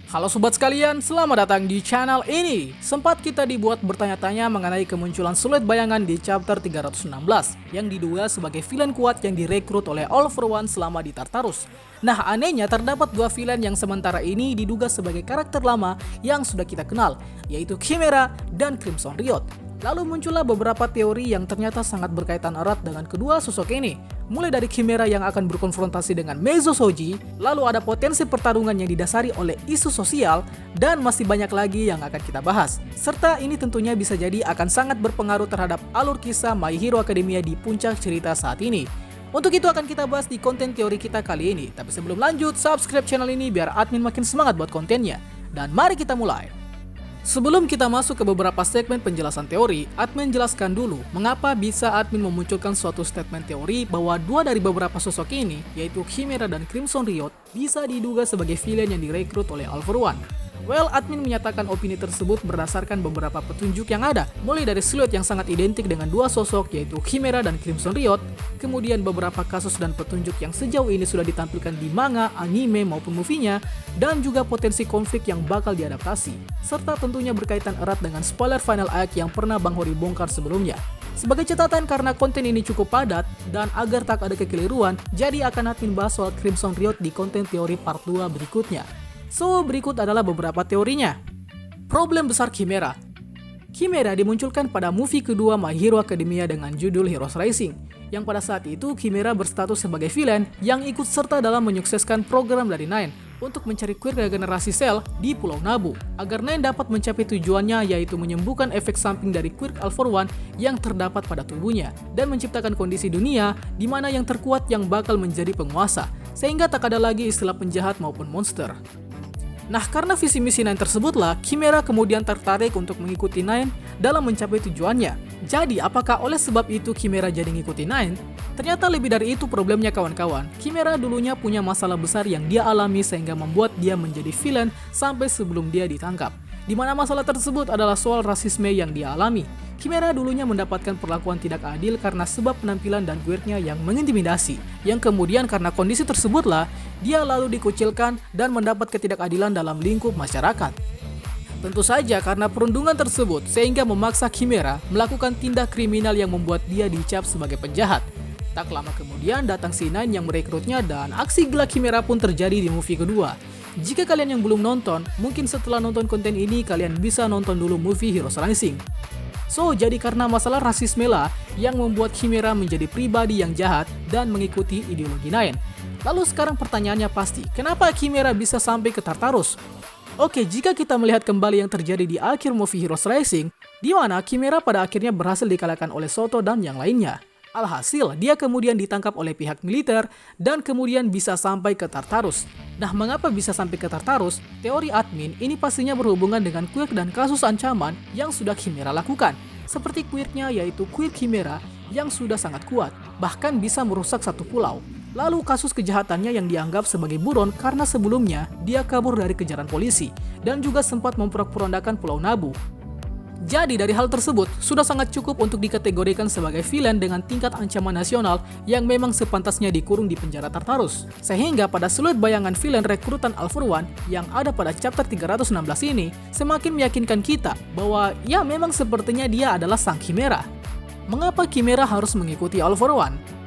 Halo sobat sekalian, selamat datang di channel ini. Sempat kita dibuat bertanya-tanya mengenai kemunculan Sulit Bayangan di chapter 316 yang diduga sebagai villain kuat yang direkrut oleh All For One selama di Tartarus. Nah, anehnya terdapat dua villain yang sementara ini diduga sebagai karakter lama yang sudah kita kenal, yaitu Chimera dan Crimson Riot. Lalu muncullah beberapa teori yang ternyata sangat berkaitan erat dengan kedua sosok ini. Mulai dari Chimera yang akan berkonfrontasi dengan Mezosoji, lalu ada potensi pertarungan yang didasari oleh isu sosial, dan masih banyak lagi yang akan kita bahas. Serta ini tentunya bisa jadi akan sangat berpengaruh terhadap alur kisah My Hero Academia di puncak cerita saat ini. Untuk itu akan kita bahas di konten teori kita kali ini. Tapi sebelum lanjut, subscribe channel ini biar admin makin semangat buat kontennya. Dan mari kita mulai. Sebelum kita masuk ke beberapa segmen penjelasan teori, admin jelaskan dulu mengapa bisa admin memunculkan suatu statement teori bahwa dua dari beberapa sosok ini, yaitu Chimera dan Crimson Riot, bisa diduga sebagai villain yang direkrut oleh All For One. Well, admin menyatakan opini tersebut berdasarkan beberapa petunjuk yang ada, mulai dari siluet yang sangat identik dengan dua sosok yaitu Chimera dan Crimson Riot, kemudian beberapa kasus dan petunjuk yang sejauh ini sudah ditampilkan di manga, anime maupun movie-nya, dan juga potensi konflik yang bakal diadaptasi, serta tentunya berkaitan erat dengan spoiler Final Act yang pernah Bang Hori bongkar sebelumnya. Sebagai catatan karena konten ini cukup padat dan agar tak ada kekeliruan, jadi akan admin bahas soal Crimson Riot di konten teori part 2 berikutnya. So, berikut adalah beberapa teorinya. Problem besar Chimera. Chimera dimunculkan pada movie kedua My Hero Academia dengan judul Heroes Rising, yang pada saat itu Chimera berstatus sebagai villain yang ikut serta dalam menyukseskan program dari Nine untuk mencari quirk regenerasi sel di Pulau Nabu, agar Nine dapat mencapai tujuannya, yaitu menyembuhkan efek samping dari quirk All For One yang terdapat pada tubuhnya, dan menciptakan kondisi dunia di mana yang terkuat yang bakal menjadi penguasa, sehingga tak ada lagi istilah penjahat maupun monster. Nah, karena visi misi Nine tersebutlah, Chimera kemudian tertarik untuk mengikuti Nine dalam mencapai tujuannya. Jadi, apakah oleh sebab itu Chimera jadi ngikuti Nine? Ternyata lebih dari itu problemnya kawan-kawan. Chimera dulunya punya masalah besar yang dia alami sehingga membuat dia menjadi villain sampai sebelum dia ditangkap. Di mana masalah tersebut adalah soal rasisme yang dia alami. Chimera dulunya mendapatkan perlakuan tidak adil karena sebab penampilan dan quirknya yang mengintimidasi, yang kemudian karena kondisi tersebutlah, dia lalu dikucilkan dan mendapat ketidakadilan dalam lingkup masyarakat. Tentu saja karena perundungan tersebut sehingga memaksa Chimera melakukan tindak kriminal yang membuat dia dicap sebagai penjahat. Tak lama kemudian datang si Nine yang merekrutnya dan aksi gila Chimera pun terjadi di movie kedua. Jika kalian yang belum nonton, mungkin setelah nonton konten ini kalian bisa nonton dulu movie Heroes Rising. So, jadi karena masalah rasisme lah yang membuat Chimera menjadi pribadi yang jahat dan mengikuti ideologi Nine. Lalu sekarang pertanyaannya pasti, kenapa Chimera bisa sampai ke Tartarus? Oke, jika kita melihat kembali yang terjadi di akhir movie Heroes Rising, di mana Chimera pada akhirnya berhasil dikalahkan oleh Soto dan yang lainnya. Alhasil, dia kemudian ditangkap oleh pihak militer dan kemudian bisa sampai ke Tartarus. Nah, mengapa bisa sampai ke Tartarus? Teori admin ini pastinya berhubungan dengan quirk dan kasus ancaman yang sudah Chimera lakukan. Seperti quirknya yaitu quirk Chimera yang sudah sangat kuat, bahkan bisa merusak satu pulau. Lalu kasus kejahatannya yang dianggap sebagai buron karena sebelumnya dia kabur dari kejaran polisi dan juga sempat memporak-porandakan Pulau Nabu. Jadi dari hal tersebut, sudah sangat cukup untuk dikategorikan sebagai villain dengan tingkat ancaman nasional yang memang sepantasnya dikurung di penjara Tartarus. Sehingga pada Sulit Bayangan villain rekrutan All For One yang ada pada chapter 316 ini, semakin meyakinkan kita bahwa ya memang sepertinya dia adalah sang Chimera. Mengapa Chimera harus mengikuti All For One?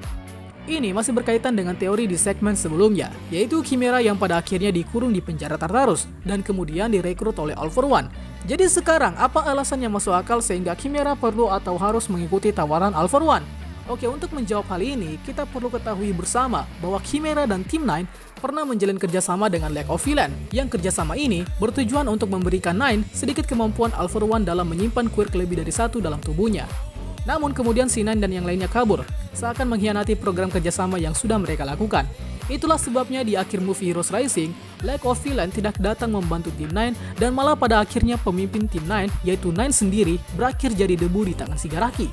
Ini masih berkaitan dengan teori di segmen sebelumnya, yaitu Chimera yang pada akhirnya dikurung di penjara Tartarus dan kemudian direkrut oleh All For One. Jadi sekarang, apa alasan yang masuk akal sehingga Chimera perlu atau harus mengikuti tawaran All For One? Oke, untuk menjawab hal ini, kita perlu ketahui bersama bahwa Chimera dan Team Nine pernah menjalin kerjasama dengan League of Villains, yang kerjasama ini bertujuan untuk memberikan Nine sedikit kemampuan All For One dalam menyimpan quirk lebih dari satu dalam tubuhnya. Namun kemudian si Nine dan yang lainnya kabur, seakan mengkhianati program kerjasama yang sudah mereka lakukan. Itulah sebabnya di akhir movie Heroes Rising, League of Villains tidak datang membantu Team Nine dan malah pada akhirnya pemimpin Team Nine, yaitu Nine sendiri, berakhir jadi debu di tangan Shigaraki.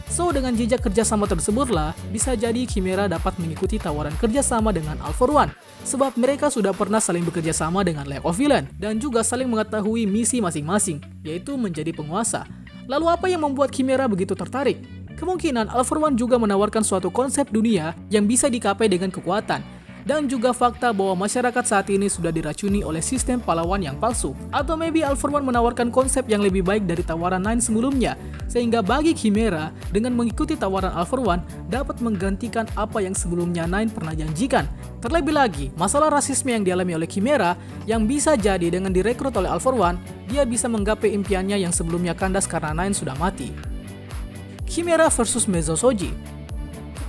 So, dengan jejak kerjasama tersebutlah, bisa jadi Chimera dapat mengikuti tawaran kerjasama dengan All For One, sebab mereka sudah pernah saling bekerjasama dengan League of Villains dan juga saling mengetahui misi masing-masing, yaitu menjadi penguasa. Lalu apa yang membuat Chimera begitu tertarik? Kemungkinan All For One juga menawarkan suatu konsep dunia yang bisa dicapai dengan kekuatan. dan juga fakta bahwa masyarakat saat ini sudah diracuni oleh sistem pahlawan yang palsu. Atau maybe All For One menawarkan konsep yang lebih baik dari tawaran Nine sebelumnya, sehingga bagi Chimera dengan mengikuti tawaran All For One dapat menggantikan apa yang sebelumnya Nine pernah janjikan. Terlebih lagi, masalah rasisme yang dialami oleh Chimera yang bisa jadi dengan direkrut oleh All For One, dia bisa menggapai impiannya yang sebelumnya kandas karena Nine sudah mati. Chimera versus Mezosoji.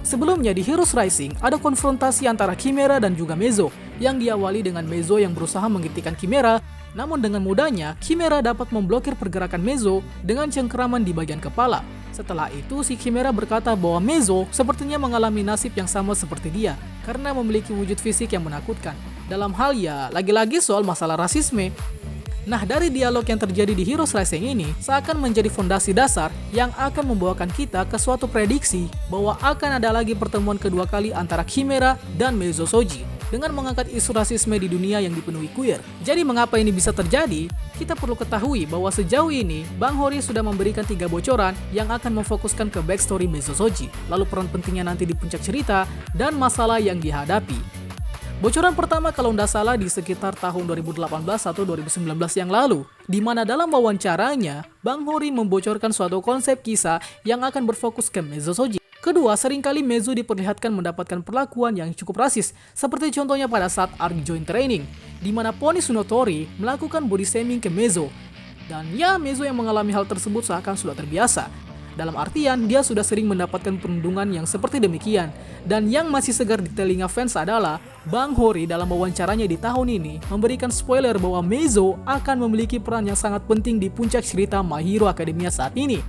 Sebelumnya di Heroes Rising ada konfrontasi antara Chimera dan juga Mezo yang diawali dengan Mezo yang berusaha menghentikan Chimera, namun dengan mudahnya Chimera dapat memblokir pergerakan Mezo dengan cengkeraman di bagian kepala. Setelah itu si Chimera berkata bahwa Mezo sepertinya mengalami nasib yang sama seperti dia karena memiliki wujud fisik yang menakutkan. Dalam hal ya lagi-lagi soal masalah rasisme. Nah, dari dialog yang terjadi di Heroes Rising ini seakan menjadi fondasi dasar yang akan membawakan kita ke suatu prediksi bahwa akan ada lagi pertemuan kedua kali antara Chimera dan Mezosoji dengan mengangkat isu rasisme di dunia yang dipenuhi queer. Jadi mengapa ini bisa terjadi? Kita perlu ketahui bahwa sejauh ini Bang Hori sudah memberikan 3 bocoran yang akan memfokuskan ke backstory Mezosoji, lalu peran pentingnya nanti di puncak cerita, dan masalah yang dihadapi. Bocoran pertama kalau tidak salah di sekitar tahun 2018 atau 2019 yang lalu, di mana dalam wawancaranya, Bang Hori membocorkan suatu konsep kisah yang akan berfokus ke Mezosoji. Kedua, seringkali Mezo diperlihatkan mendapatkan perlakuan yang cukup rasis, seperti contohnya pada saat arc joint training, di mana Pony Sunotori melakukan body shaming ke Mezo. Dan ya, Mezo yang mengalami hal tersebut seakan sudah terbiasa. Dalam artian, dia sudah sering mendapatkan perundungan yang seperti demikian. Dan yang masih segar di telinga fans adalah Bang Hori dalam wawancaranya di tahun ini memberikan spoiler bahwa Mezo akan memiliki peran yang sangat penting di puncak cerita My Hero Academia saat ini.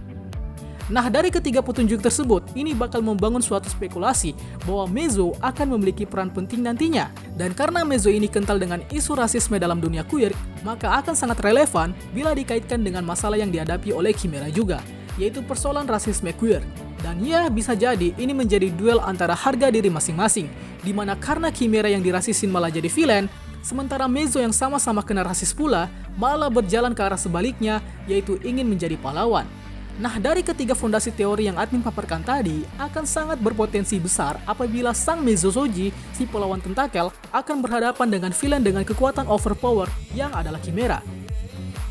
Nah, dari ketiga petunjuk tersebut, ini bakal membangun suatu spekulasi bahwa Mezo akan memiliki peran penting nantinya. Dan karena Mezo ini kental dengan isu rasisme dalam dunia queer, maka akan sangat relevan bila dikaitkan dengan masalah yang dihadapi oleh Chimera juga, yaitu persoalan rasisme queer. Dan ya, bisa jadi ini menjadi duel antara harga diri masing-masing, dimana karena Chimera yang dirasisin malah jadi villain, sementara Mezo yang sama-sama kena rasis pula malah berjalan ke arah sebaliknya, yaitu ingin menjadi pahlawan. Nah, dari ketiga fondasi teori yang admin paparkan tadi, akan sangat berpotensi besar apabila sang Mezosoji, si pahlawan tentakel, akan berhadapan dengan villain dengan kekuatan overpower yang adalah Chimera.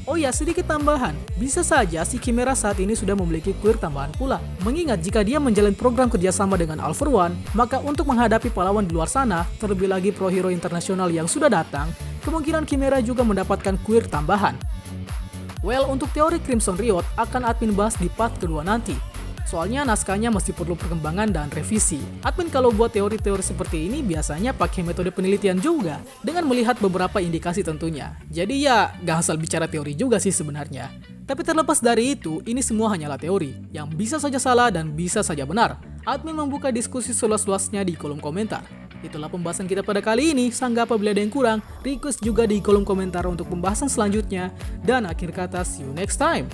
Oh ya, sedikit tambahan, bisa saja si Chimera saat ini sudah memiliki queer tambahan pula. Mengingat jika dia menjalin program kerjasama dengan All For One, maka untuk menghadapi pahlawan di luar sana, terlebih lagi pro hero internasional yang sudah datang, kemungkinan Chimera juga mendapatkan queer tambahan. Well, untuk teori Crimson Riot akan admin bahas di part kedua nanti. Soalnya naskahnya masih perlu perkembangan dan revisi. Admin kalau buat teori-teori seperti ini biasanya pakai metode penelitian juga, dengan melihat beberapa indikasi tentunya. Jadi ya, gak asal bicara teori juga sih sebenarnya. Tapi terlepas dari itu, ini semua hanyalah teori, yang bisa saja salah dan bisa saja benar. Admin membuka diskusi seluas-luasnya di kolom komentar. Itulah pembahasan kita pada kali ini. Sanggah apabila ada yang kurang, request juga di kolom komentar untuk pembahasan selanjutnya. Dan akhir kata, see you next time.